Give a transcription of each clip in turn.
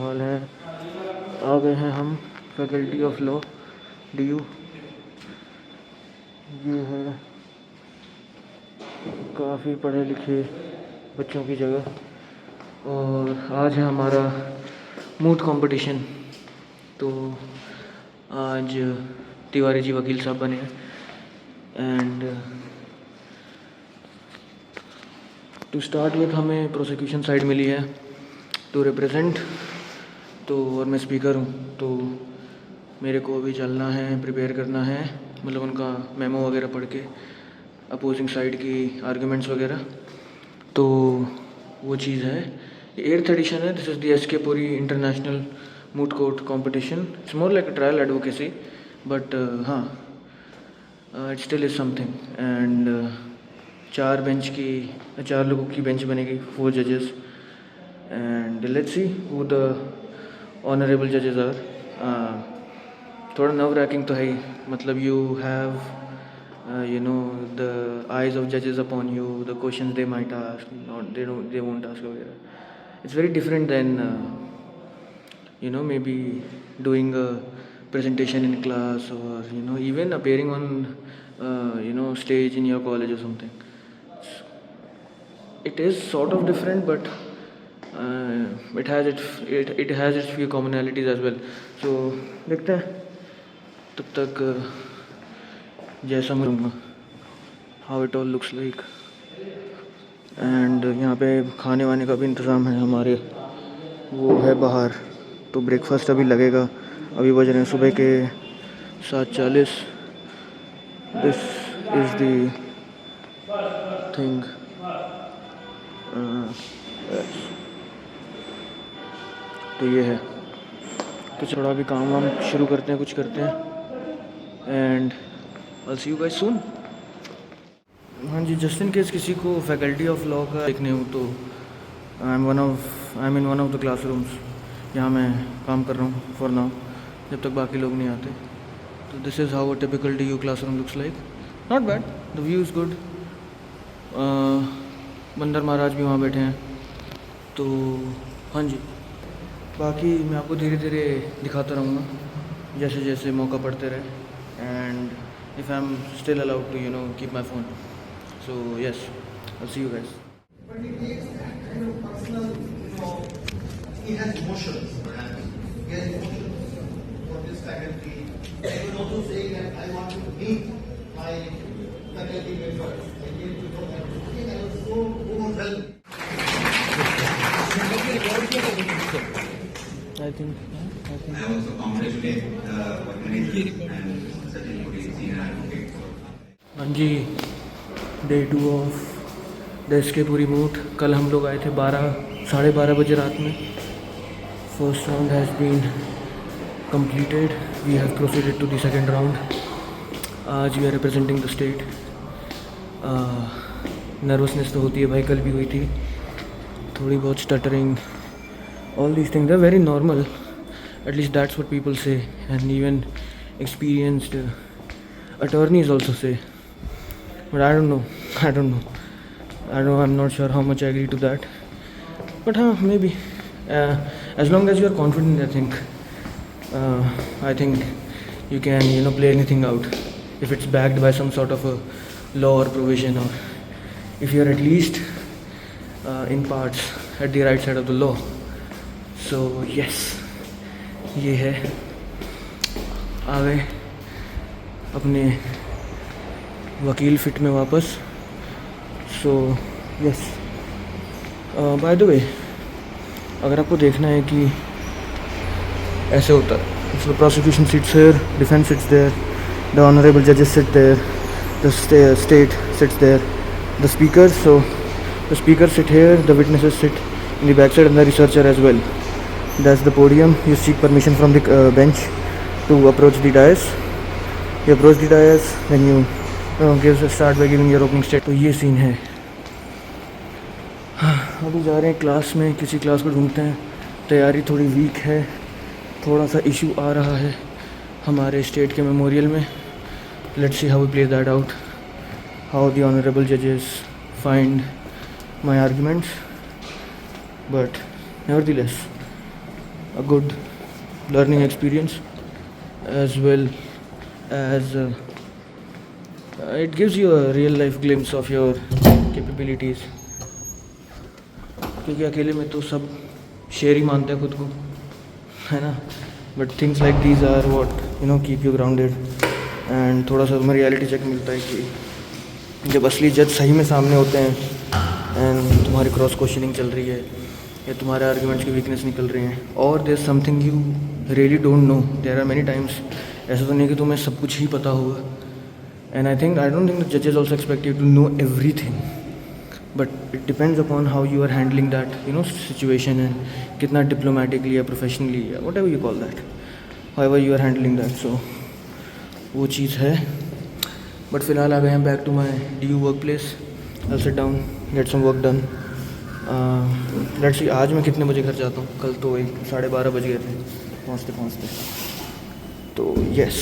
हाल है। आ गए हैं हम फैकल्टी ऑफ लॉ DU। ये है काफ़ी पढ़े लिखे बच्चों की जगह और आज है हमारा मूट कंपटीशन। तो आज तिवारी जी वकील साहब बने हैं एंड टू स्टार्ट विथ हमें प्रोसिक्यूशन साइड मिली है टू रिप्रेजेंट। तो और मैं स्पीकर हूँ तो मेरे को अभी चलना है, प्रिपेयर करना है, मतलब उनका मेमो वगैरह पढ़ के अपोजिंग साइड की आर्गुमेंट्स वगैरह। तो वो चीज़ है। 8th एडिशन है। This is the SK Puri international moot court competition. It's more like a trial advocacy but हाँ it still is something. And 4 लोगों की बेंच बनेगी, 4 जजेस and let's see who the honourable जजेस आर। थोड़ा नर्व रैकिंग तो है ही, मतलब you have the eyes of judges upon you, the questions they might ask, not they won't ask वगैरह. It's very different than maybe doing a presentation in class or even appearing on stage in your college or something. It is sort of different but it has its few commonalities as well. So देखते हैं तब तक जैसा मैं how it all looks like. And यहाँ पे खाने वाने का भी इंतज़ाम है हमारे, वो है बाहर। तो ब्रेकफास्ट अभी लगेगा। अभी बज रहे हैं सुबह के 7:40। This is the thing. तो ये है। तो थोड़ा अभी काम वाम शुरू करते हैं, कुछ करते हैं and I'll see you guys soon। हाँ जी, जस्ट इन केस किसी को फैकल्टी ऑफ लॉ का देखने हो तो I am in one of the classrooms. यहाँ मैं काम कर रहा हूँ फॉर नाउ, जब तक बाकी लोग नहीं आते। तो this is how a typical DU classroom looks like. Not bad, the view is good. बंदर महाराज भी वहाँ बैठे हैं। तो हाँ जी, बाकी मैं आपको धीरे धीरे दिखाता रहूँगा जैसे जैसे मौका पड़ते रहे। And if I'm still allowed to keep my phone. So yes, I'll see you guys. But it takes that kind of personal, he has emotions, perhaps. He has emotions for this faculty. I was also saying that I want to meet my faculty members. I came to know them. I think I was so overwhelmed. I think. I also congratulate the organizer and Sachin Puri, senior advocate. हाँ जी, Day 2 of the SK Puri moot. कल हम लोग आए थे 12:30 बजे रात में। First round has been completed. We have proceeded to the second round. आज we are representing the state. Nervousness तो होती है भाई, कल भी हुई थी थोड़ी बहुत, stuttering, all these things are very normal, at least that's what people say, and even experienced attorneys also say, but I don't know, I'm not sure how much I agree to that, but maybe as long as you are confident, I think you can play anything out if it's backed by some sort of a law or provision, or if you are at least in parts at the right side of the law. So yes, ये है। आ गए अपने वकील fit में वापस। So yes, bye the वे, अगर आपको देखना है कि ऐसे होता है, so prosecution sits here, defense sits there, the honorable judges sit there, the state sits there, the speakers, so the speakers sit here, the witnesses sit in the backside, and the researcher as well. That's the podium. You seek permission from the bench to approach the dais. You approach the dais, then you start by giving your opening statement. तो ये scene है। अभी जा रहे हैं class में, किसी class को ढूंढते हैं। तैयारी थोड़ी वीक है, थोड़ा सा इशू आ रहा है हमारे स्टेट के मेमोरियल में। Let's see how we play that out, how the honourable जजेस find my arguments, but nevertheless a good learning experience, as well as it gives you a real life glimpse of your capabilities. क्योंकि अकेले में तो सब शेर ही मानते हैं खुद को, है ना. But things like these are what you know keep you grounded. And थोड़ा सा तुम्हें रियलिटी चेक मिलता है कि जब असली जज सही में सामने होते हैं एंड तुम्हारी क्रॉस क्वेश्चनिंग चल रही है या तुम्हारे आर्ग्यूमेंट्स की वीकनेस निकल रही हैं, और there something you really don't know. There are many times ऐसा तो नहीं कि तुम्हें सब कुछ ही पता होगा. And I don't think the जजेस also expect you to know everything, but it depends upon how you are handling that you know situation, and कितना डिप्लोमेटिकली या प्रोफेशनली या whatever you call that, however you are handling that. So वो चीज़ है. But फिलहाल आ गए हैं back to my DU work place. I sit down, get some work done. Let's see आज मैं कितने बजे घर जाता हूँ. कल तो 12:30 बज गए थे पहुँचते. तो यस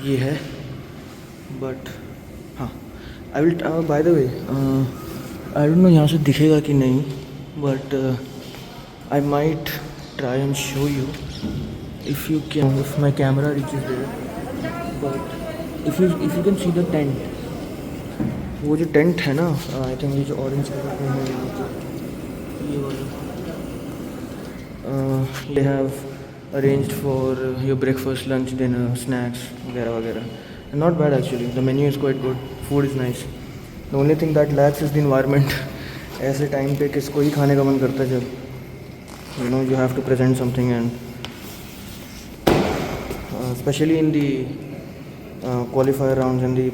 ये है. बट हाँ, I will by the way I don't know यहाँ से दिखेगा कि नहीं, but I might try and show you if you can, if my camera reaches there. But if you can see the tent, वो जो tent है ना, I think ये जो ऑरेंज कलर में है ये वाला, they have arranged for your breakfast, lunch, dinner, snacks वगैरह वगैरह. Not bad actually. The menu is quite good. Food is nice. The only thing that lacks is the environment. ऐसे time पे किसको ही खाने का मन करता है जब you know you have to present something, and especially in the qualifier rounds and the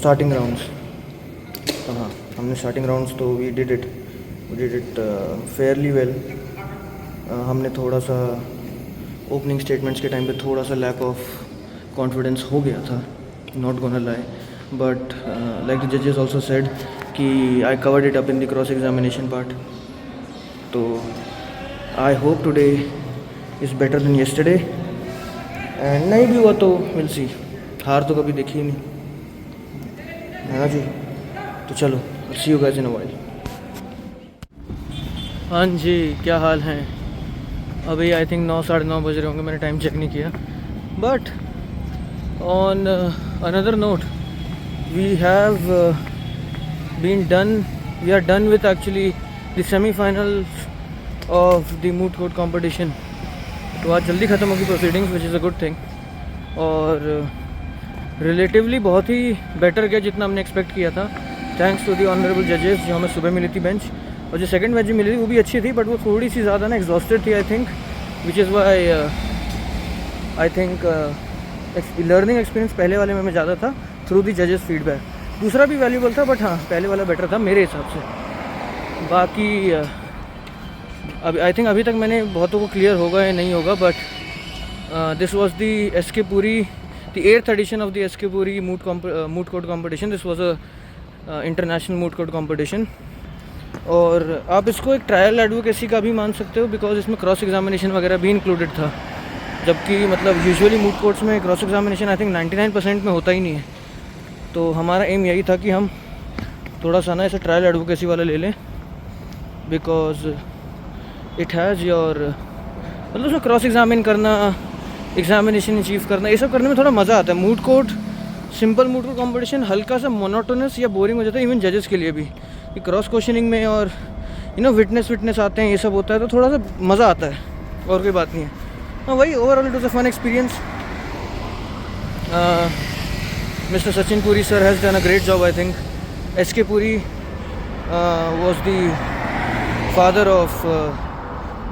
starting rounds. हाँ, हमने starting rounds तो we did it fairly well. हमने थोड़ा सा ओपनिंग स्टेटमेंट्स के टाइम पे थोड़ा सा लैक ऑफ कॉन्फिडेंस हो गया था, not gonna lie. But like the जजेस ऑल्सो सेड कि I covered it up in the cross examination part. तो I hope today is better than yesterday, and नहीं भी हुआ तो विल सी. हार तो कभी देखी ही नहीं, है ना जी. तो चलो, see you guys in a while. हाँ जी, क्या हाल हैं. अभी आई थिंक 9 साढ़े 9 बज रहे होंगे, मैंने टाइम चेक नहीं किया. But on another note, we are done with actually the semifinals of the moot court competition. तो आज जल्दी ख़त्म होगी proceedings, which is a good thing. और रिलेटिवली बहुत ही बेटर गया जितना हमने एक्सपेक्ट किया था, थैंक्स टू दी ऑनरेबल जजेस. जो हमें सुबह मिली थी बेंच, और जो सेकंड बेंच मिली थी वो भी अच्छी थी, बट वो थोड़ी सी ज़्यादा ना एग्जॉस्टेड थी I think, which is why I think learning experience पहले वाले में ज़्यादा था थ्रू दी जजेस फीडबैक. दूसरा भी वैल्यूबल था, बट हाँ पहले वाला बेटर था मेरे हिसाब से. बाकी अभी आई थिंक अभी तक मैंने बहुतों को क्लियर होगा या नहीं होगा, but this was the SK Puri, the 8th edition of the SK Puri moot court competition. This was a international moot court competition. और आप इसको एक ट्रायल एडवोकेसी का भी मान सकते हो, बिकॉज इसमें क्रॉस एग्जामिनेशन वगैरह भी इंक्लूडेड था. जबकि मतलब यूजुअली मूट कोर्ट्स में क्रॉस एग्जामिनेशन आई थिंक 99% में होता ही नहीं है. तो हमारा एम यही था कि हम थोड़ा सा ना ऐसे ट्रायल एडवोकेसी वाला ले लें, बिकॉज इट हैज़ योर मतलब उसमें क्रॉस एग्जामिन करना, एग्जामिनेशन अचीव करना, ये सब करने में थोड़ा मज़ा आता है. मूट कोर्ट, सिंपल मूट कोर्ट कॉम्पिटिशन हल्का सा मोनोटोनस या बोरिंग हो जाता है इवन जजेस के लिए भी. क्रॉस क्वेश्चनिंग में और विटनेस आते हैं, ये सब होता है, तो थोड़ा सा मज़ा आता है, और कोई बात नहीं है. हाँ वही, overall it was a fun experience. Mr. Sachin Puri sir has done a great job. I think SK Puri was the father of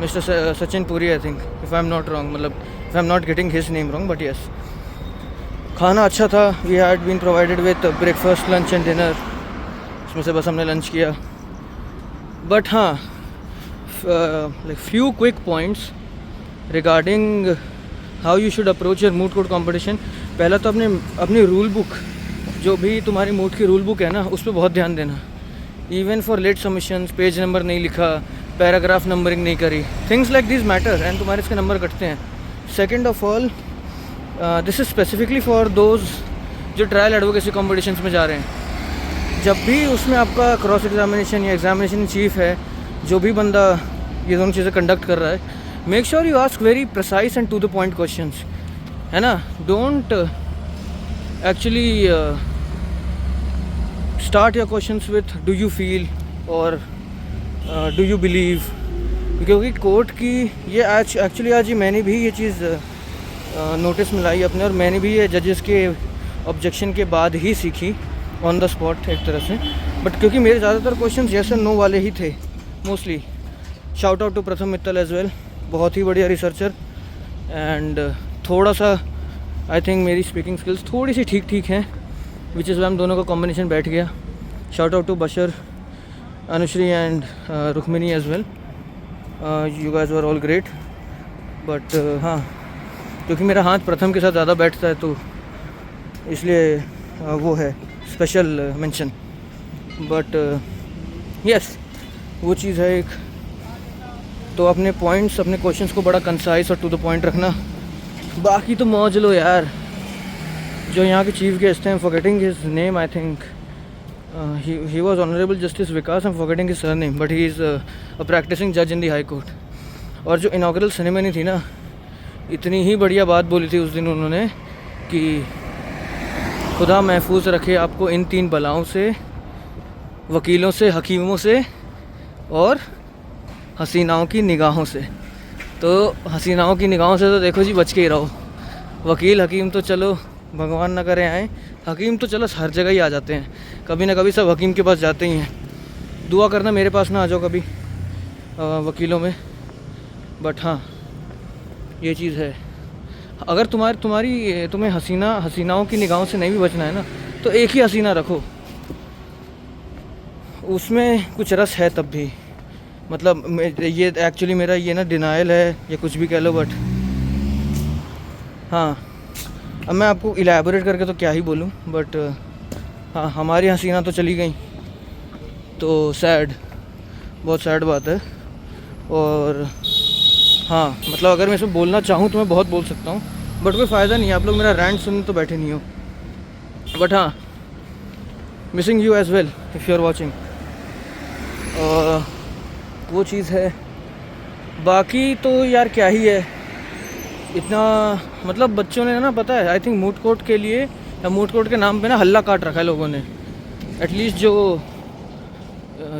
Mr. Sachin Puri, I think, if I'm not wrong, मतलब if I'm not getting his name wrong, but yes. खाना अच्छा था. We had been provided with breakfast, lunch and dinner. उसमें से बस हमने lunch किया. But हाँ, like few quick points regarding how you should approach your moot court competition. पहला तो अपनी रूल बुक, जो भी तुम्हारी मूट की रूल बुक है ना, उस पर बहुत ध्यान देना. Even for late submissions page number नहीं लिखा, पैराग्राफ नंबरिंग नहीं करी, things like this matter and तुम्हारे इसके नंबर कटते हैं. Second of all, this is specifically for those जो ट्रायल एडवोकेसी कॉम्पिटिशन्स में जा रहे हैं. जब भी उसमें आपका क्रॉस एग्जामिनेशन या एग्जामिनेशन चीफ है, जो भी बंदा ये दोनों चीज़ें कंडक्ट कर रहा है, make sure you ask very precise and to the point questions, है ना. Don't actually start your questions with do you feel और डू यू बिलीव. क्योंकि कोर्ट की ये आज एक्चुअली आज ही मैंने भी ये चीज़ नोटिस में लाई अपने, और मैंने भी ये जजेस के ऑब्जेक्शन के बाद ही सीखी ऑन द स्पॉट एक तरह से. बट क्योंकि मेरे ज़्यादातर क्वेश्चंस येस एंड नो वाले ही थे मोस्टली. शाउट आउट टू प्रथम मित्तल एज वेल, बहुत ही बढ़िया रिसर्चर. एंड थोड़ा सा आई थिंक मेरी स्पीकिंग स्किल्स थोड़ी सी ठीक ठीक हैं, विच इज़ वाई हम दोनों का कॉम्बिनेशन बैठ गया. Shout out to Bashar, Anushree and Rukmini as well. You guys were all great. But हाँ, क्योंकि मेरा हाथ प्रथम के साथ ज़्यादा बैठता है तो इसलिए वो है स्पेशल मेंशन. बट यस, वो चीज़ है एक. तो अपने पॉइंट्स, अपने क्वेश्चंस को बड़ा कंसाइज और टू द पॉइंट रखना. बाकी तो मौज लो यार. जो यहाँ के चीफ गेस्ट हैं, forgetting his name, I think he was Honorable Justice Vikas. I'm forgetting his surname, but he is a practicing judge in the High Court. और जो इनॉग्रल सेरेमनी थी ना, इतनी ही बढ़िया बात बोली थी उस दिन उन्होंने कि खुदा महफूज रखे आपको इन 3 बलाओं से, वकीलों से, हकीमों से और हसीनाओं की निगाहों से. तो हसीनाओं की निगाहों से तो देखो जी बच के ही रहो. वकील हकीम तो चलो भगवान ना करे आए, हकीम तो चलो हर जगह ही आ जाते हैं, कभी ना कभी सब हकीम के पास जाते ही हैं. दुआ करना मेरे पास ना आ जाओ कभी वकीलों में. बट हाँ, ये चीज़ है, अगर तुम्हें हसीनाओं की निगाहों से नहीं भी बचना है ना, तो एक ही हसीना रखो, उसमें कुछ रस है तब भी. मतलब ये एक्चुअली मेरा ये ना डिनायल है या कुछ भी कह लो. बट हाँ, अब मैं आपको इलेबोरेट करके तो क्या ही बोलूँ. बट हाँ, हमारी हसीना तो चली गई, तो सैड, बहुत सैड बात है. और हाँ, मतलब अगर मैं इसमें बोलना चाहूँ तो मैं बहुत बोल सकता हूँ, बट कोई फ़ायदा नहीं है. आप लोग मेरा रैंट सुनने तो बैठे नहीं हो. बट हाँ, missing you as well if you are watching. वो चीज़ है. बाकी तो यार क्या ही है इतना. मतलब बच्चों ने ना, पता है, आई थिंक मूट कोर्ट के लिए या मूट कोर्ट के नाम पे ना हल्ला काट रखा है लोगों ने. एटलीस्ट जो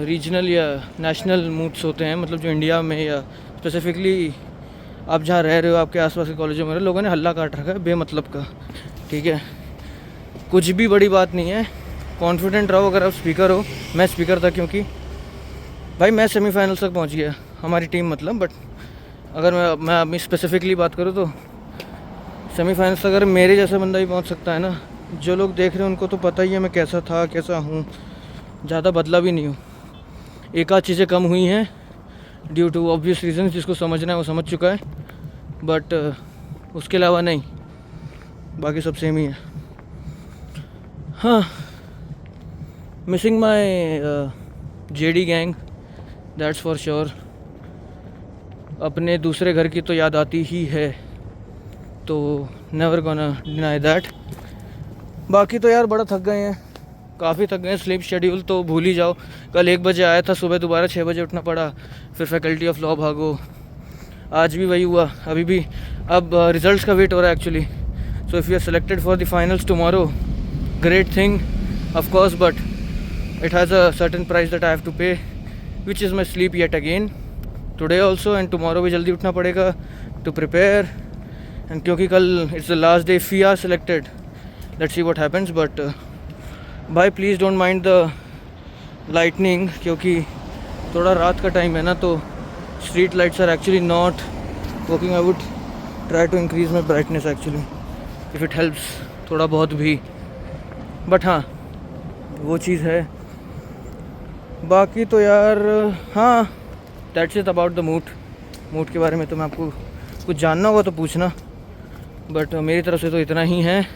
रीजनल या नेशनल मूट्स होते हैं, मतलब जो इंडिया में या स्पेसिफिकली आप जहाँ रह रहे हो, आपके आसपास के कॉलेजों में लोगों ने हल्ला काट रखा है बेमतलब का. ठीक है, कुछ भी बड़ी बात नहीं है. कॉन्फिडेंट रहो. अगर आप स्पीकर हो, मैं स्पीकर था क्योंकि भाई मैं सेमीफाइनल तक पहुंच गया, हमारी टीम मतलब. बट अगर मैं अपनी स्पेसिफिकली बात करूँ तो सेमीफाइनल तक अगर मेरे जैसा बंदा ही पहुंच सकता है ना, जो लोग देख रहे हैं उनको तो पता ही है मैं कैसा था, कैसा हूँ. ज़्यादा बदला भी नहीं हूँ. एक आध चीज़ें कम हुई हैं ड्यू टू ऑब्वियस रीजन. जिसको समझना है वो समझ चुका है. बट उसके अलावा नहीं, बाकी सब सेम ही है. हाँ, missing my JD gang, that's for sure. अपने दूसरे घर की तो याद आती ही है, तो नेवर गोना डिनाई दैट. बाकी तो यार बड़ा थक गए हैं, काफ़ी थक गए हैं. स्लीप शेड्यूल तो भूल ही जाओ. कल 1 बजे आया था, सुबह दोबारा 6 बजे उठना पड़ा. फिर फैकल्टी ऑफ लॉ भागो. आज भी वही हुआ. अभी भी अब रिजल्ट्स का वेट हो रहा है actually. So if you are selected for the finals tomorrow, great thing of course, but it has a certain price that I have to pay, which is my sleep yet again today also. And tomorrow भी जल्दी उठना पड़ेगा to prepare. And क्योंकि कल it's the last day, if we are selected, let's see what happens. But भाई please don't mind the lightning, क्योंकि थोड़ा रात का टाइम है ना, तो street lights are actually not working. I would try to increase my brightness actually if it helps थोड़ा बहुत भी. बट हाँ, वो चीज़ है. बाकी तो यार हाँ, that's it about the mood के बारे में. तो मैं आपको कुछ जानना होगा तो पूछना, बट मेरी तरफ से तो इतना ही है.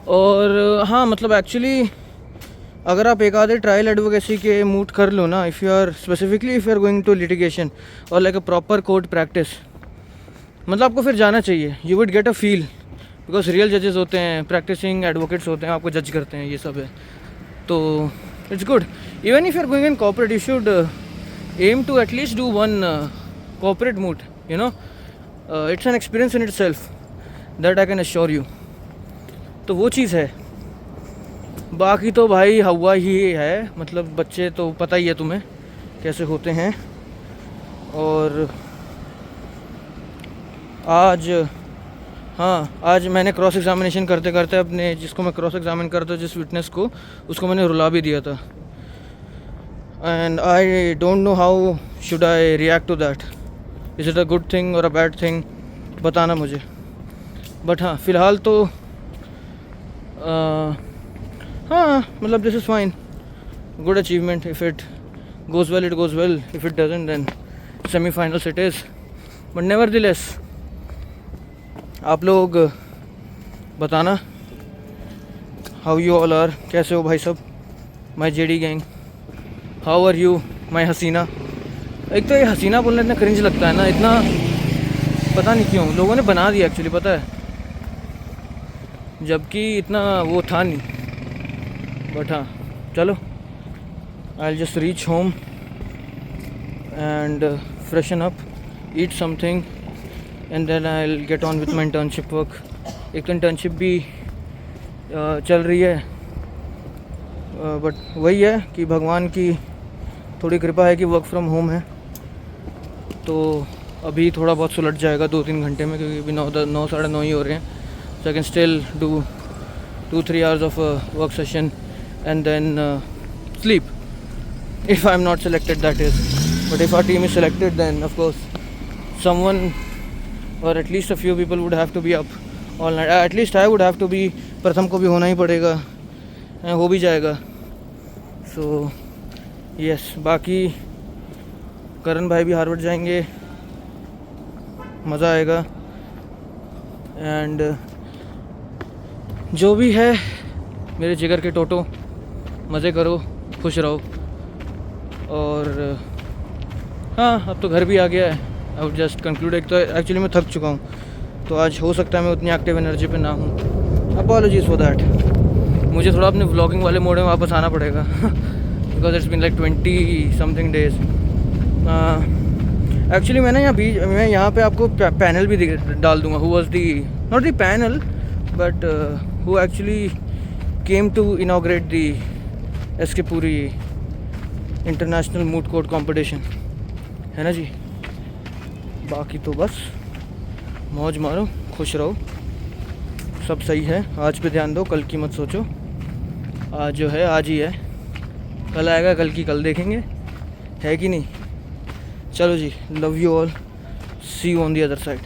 और हाँ, मतलब एक्चुअली अगर आप एक आधे ट्रायल एडवोकेसी के मूड कर लो ना, if you are specifically if you are going to litigation और like a proper court practice, मतलब आपको फिर जाना चाहिए. You would get a feel, because real जजेस होते हैं, प्रैक्टिसिंग एडवोकेट्स होते हैं, आपको जज करते हैं, ये सब है. तो It's good. Even if you're going in corporate, you should aim to at least do one corporate moot. You know, it's an experience in itself. That I can assure you. तो वो चीज़ है. बाकी तो भाई हवा ही है, मतलब बच्चे तो पता ही है तुम्हें कैसे होते हैं. और आज मैंने क्रॉस एग्जामिनेशन करते करते अपने जिसको मैं क्रॉस एग्जामिन करता हूँ, जिस विटनेस को, उसको मैंने रुला भी दिया था. And I don't know how should I react to that. Is it a good thing और अ बैड थिंग, बताना मुझे. बट हाँ, फ़िलहाल तो हाँ, मतलब this is fine, good achievement. If it goes well, it goes well. If it doesn't, then semi-finals it is. But nevertheless, आप लोग बताना how you all are, कैसे हो भाई सब. My JD gang, how are you, my हसीना. एक तो ये हसीना बोलना इतना क्रिंज लगता है ना, इतना पता नहीं क्यों लोगों ने बना दिया एक्चुअली, पता है, जबकि इतना वो था नहीं. बट हाँ, चलो, I'll just reach home and freshen up, eat something, and then I'll get on with my internship work. एक तो इंटर्नशिप भी चल रही है, बट वही है कि भगवान की थोड़ी कृपा है कि वर्क फ्रॉम होम है, तो अभी थोड़ा बहुत सुलट जाएगा 2-3 घंटे में, क्योंकि अभी 9 साढ़े 9 ही हो रहे हैं. So I can still do 2-3 hours of work session and then sleep. If I'm not selected, that is. But if our team is selected, then of course someone or at least a few people would have to be up all night. At least I would have to be. प्रथम को भी होना ही पड़ेगा, हो भी जाएगा. So yes, बाकी करण भाई भी हार्वर्ड जाएंगे, मज़ा आएगा. एंड जो भी है मेरे जिगर के टोटो, मज़े करो, खुश रहो. और हाँ, अब तो घर भी आ गया है. I would just conclude. एक तो एक्चुअली मैं थक चुका हूँ, तो आज हो सकता है मैं उतनी एक्टिव एनर्जी पे ना हूँ. Apologies for that. मुझे थोड़ा अपने व्लॉगिंग वाले मोड में वापस आना पड़ेगा, because it's been like 20 something days. Actually मैं यहाँ पे आपको पैनल भी डाल दूँगा. Who was the, not the panel, but who actually came to inaugurate the SK Puri international moot court competition, है ना जी. बाकी तो बस मौज मारो, खुश रहो, सब सही है. आज पे ध्यान दो, कल की मत सोचो. आज जो है आज ही है, कल आएगा, कल की कल देखेंगे, है कि नहीं. चलो जी, love you all, see you on the other side.